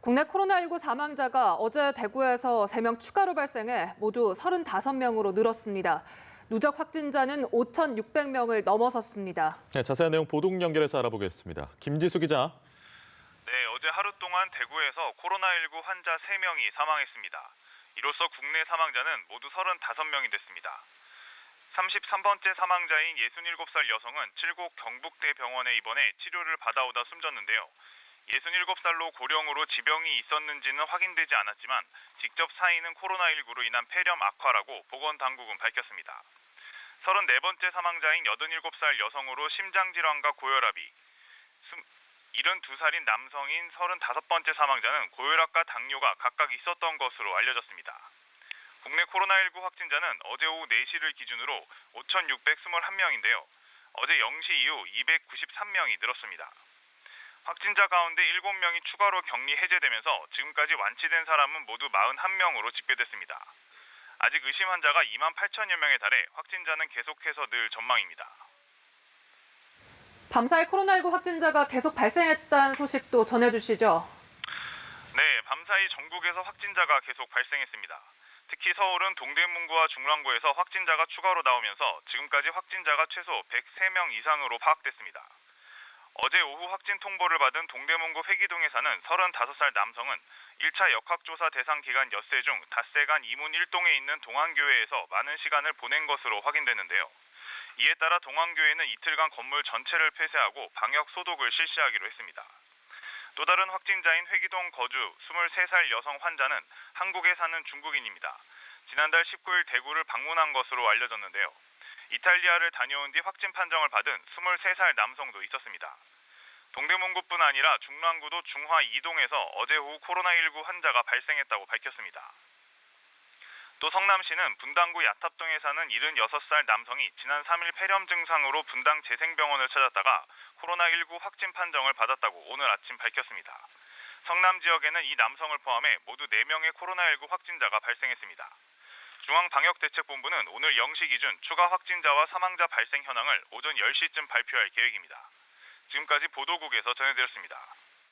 국내 코로나19 사망자가 어제 대구에서 3명 추가로 발생해 모두 35명으로 늘었습니다. 누적 확진자는 5,600명을 넘어섰습니다. 네, 자세한 내용 보도 연결해서 알아보겠습니다. 김지수 기자. 네, 어제 하루 동안 대구에서 코로나19 환자 3명이 사망했습니다. 이로써 국내 사망자는 모두 35명이 됐습니다. 33번째 사망자인 67살 여성은 칠곡 경북대병원에 입원해 치료를 받아오다 숨졌는데요. 67살로 고령으로 지병이 있었는지는 확인되지 않았지만 직접 사인은 코로나19로 인한 폐렴 악화라고 보건당국은 밝혔습니다. 34번째 사망자인 87살 여성으로 심장질환과 고혈압이, 72살인 남성인 35번째 사망자는 고혈압과 당뇨가 각각 있었던 것으로 알려졌습니다. 국내 코로나19 확진자는 어제 오후 4시를 기준으로 5,621명인데요. 어제 0시 이후 293명이 늘었습니다. 확진자 가운데 7명이 추가로 격리 해제되면서 지금까지 완치된 사람은 모두 41명으로 집계됐습니다. 아직 의심 환자가 28,000여 명에 달해 확진자는 계속해서 늘 전망입니다. 밤사이 코로나19 확진자가 계속 발생했다는 소식도 전해주시죠. 네, 밤사이 전국에서 확진자가 계속 발생했습니다. 특히 서울은 동대문구와 중랑구에서 확진자가 추가로 나오면서 지금까지 확진자가 최소 103명 이상으로 파악됐습니다. 어제 오후 확진 통보를 받은 동대문구 회기동에 사는 35살 남성은 1차 역학조사 대상 기간 엿새 중 닷새간 이문 1동에 있는 동안교회에서 많은 시간을 보낸 것으로 확인됐는데요. 이에 따라 동안교회는 이틀간 건물 전체를 폐쇄하고 방역 소독을 실시하기로 했습니다. 또 다른 확진자인 회기동 거주 23살 여성 환자는 한국에 사는 중국인입니다. 지난달 19일 대구를 방문한 것으로 알려졌는데요. 이탈리아를 다녀온 뒤 확진 판정을 받은 23살 남성도 있었습니다. 동대문구뿐 아니라 중랑구도 중화 2동에서 어제 오후 코로나19 환자가 발생했다고 밝혔습니다. 또 성남시는 분당구 야탑동에 사는 76살 남성이 지난 3일 폐렴 증상으로 분당 재생병원을 찾았다가 코로나19 확진 판정을 받았다고 오늘 아침 밝혔습니다. 성남 지역에는 이 남성을 포함해 모두 4명의 코로나19 확진자가 발생했습니다. 중앙방역대책본부는 오늘 0시 기준 추가 확진자와 사망자 발생 현황을 오전 10시쯤 발표할 계획입니다. 지금까지 보도국에서 전해드렸습니다.